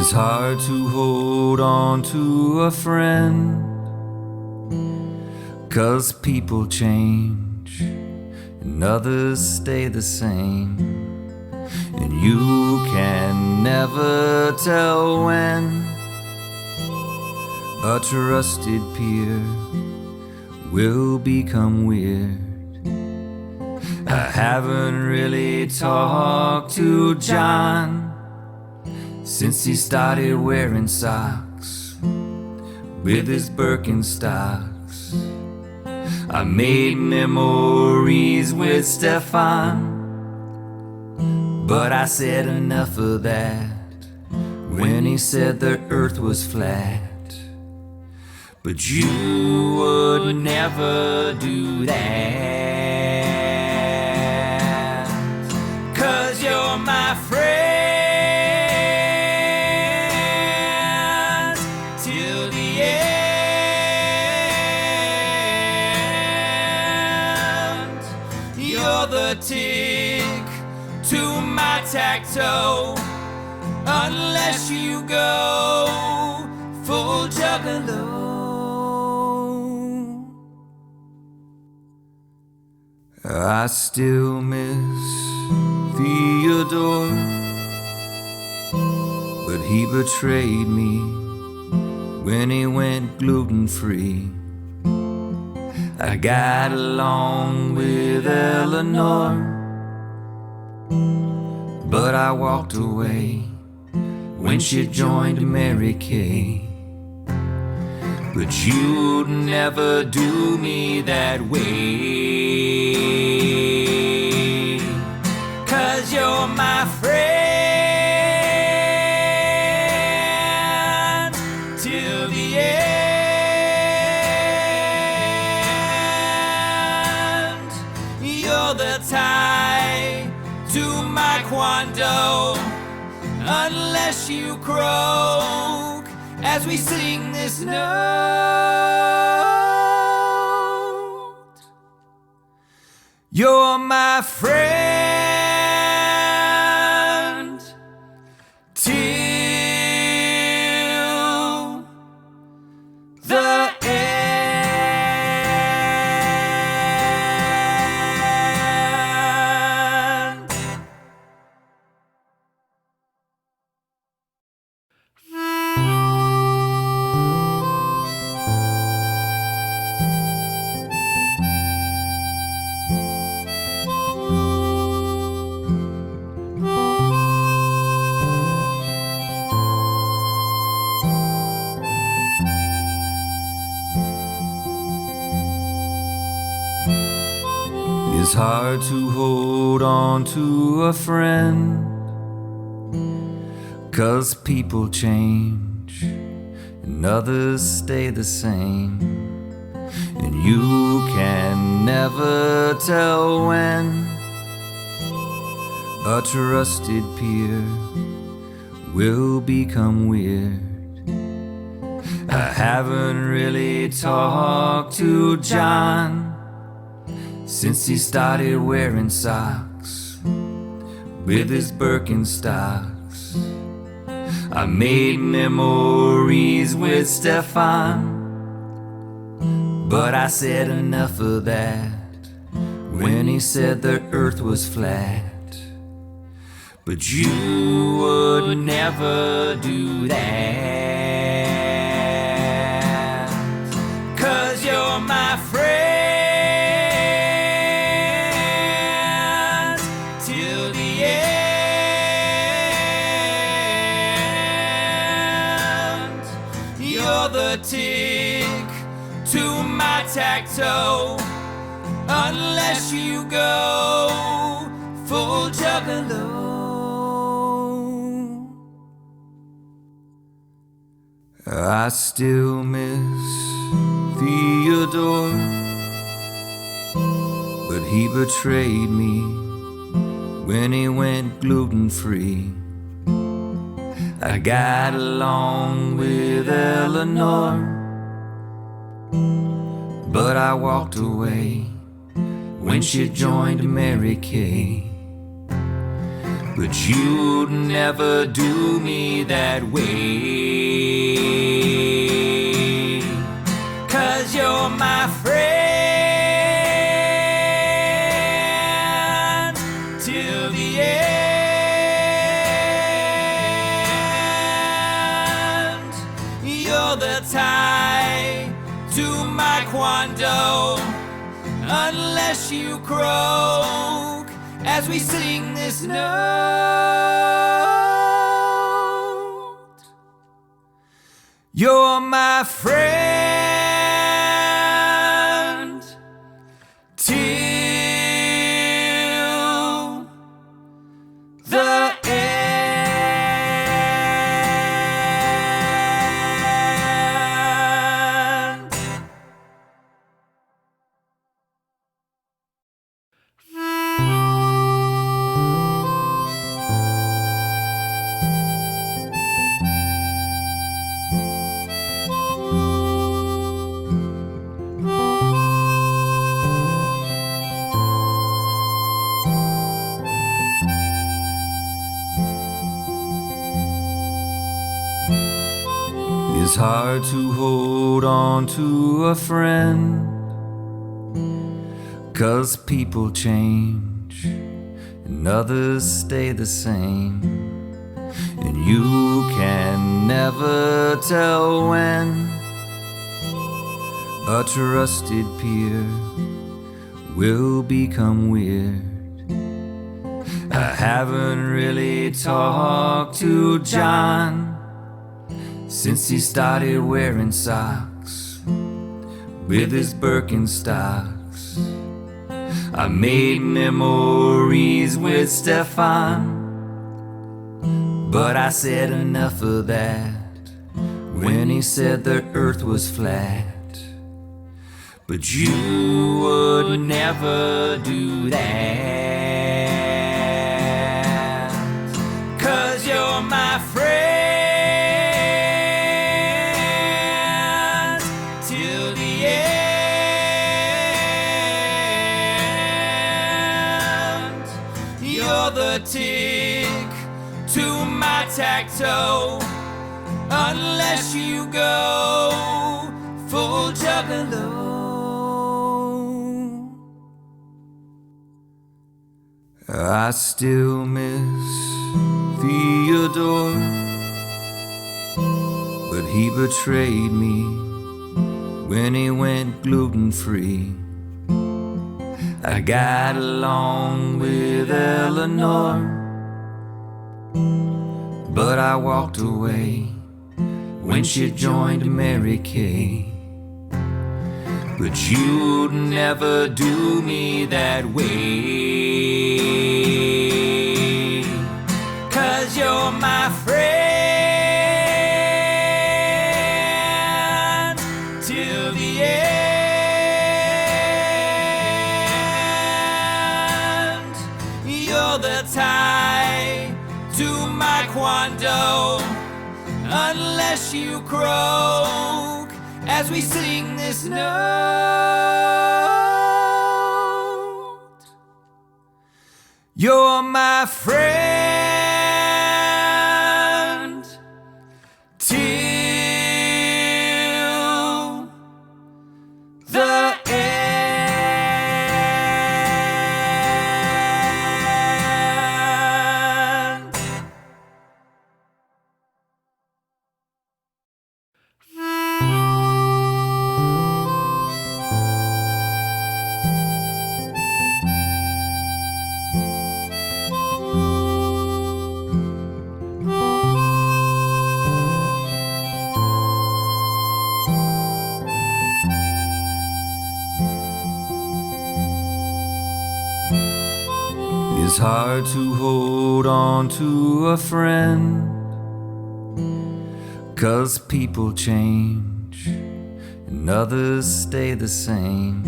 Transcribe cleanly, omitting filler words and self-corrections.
It's hard to hold on to a friend, 'cause people change and others stay the same, and you can never tell when a trusted peer will become weird. I haven't really talked to John since he started wearing socks with his Birkenstocks. I made memories with Stefan, but I said enough of that when he said the earth was flat. But you would never do that, 'cause you're my friend till the end. You're the tick to my tack-toe, unless you go full juggalo. I still miss Theodore, but he betrayed me when he went gluten-free. I got along with Eleanor, but I walked away when she joined Mary Kay. But you'd never do me that way, 'cause you're my friend till the end. You're the tie to my quando, unless you croak as we sing this note. You're my friend till the end. It's hard to hold on to a friend, 'cause people change and others stay the same, and you can never tell when a trusted peer will become weird. I haven't really talked to John since he started wearing socks with his Birkenstocks. I made memories with Stefan, but I said enough of that when he said the earth was flat. But you would never do that, 'cause you're my friend till the end. You're the tick to my tack-toe, unless you go full juggalo. I still miss Theodore, but he betrayed me when he went gluten-free. I got along with Eleanor, but I walked away when she joined Mary Kay. but you'd never do me that way. 'Cause you're my friend till the end. You're the tie to my quando, unless you croak as we sing this note. You're my friend till the end. It's hard to hold on to a friend, 'cause people change and others stay the same, and you can never tell when a trusted peer will become weird. I haven't really talked to John since he started wearing socks with his Birkenstocks. I made memories with Stefan, but I said enough of that when he said the earth was flat. But you would never do that, 'cause you're my friend till the end. You're the tick to my tack-toe, unless you go full juggalo. I still miss Theodore, but he betrayed me when he went gluten-free. I got along with Eleanor, but I walked away when she joined Mary Kay. But you'd never do me that way, 'cause you're my friend till the end. You're the tie to my quando, unless you croak as we sing this note. You're my friend till the end. It's hard to hold on to a friend, 'cause people change and others stay the same,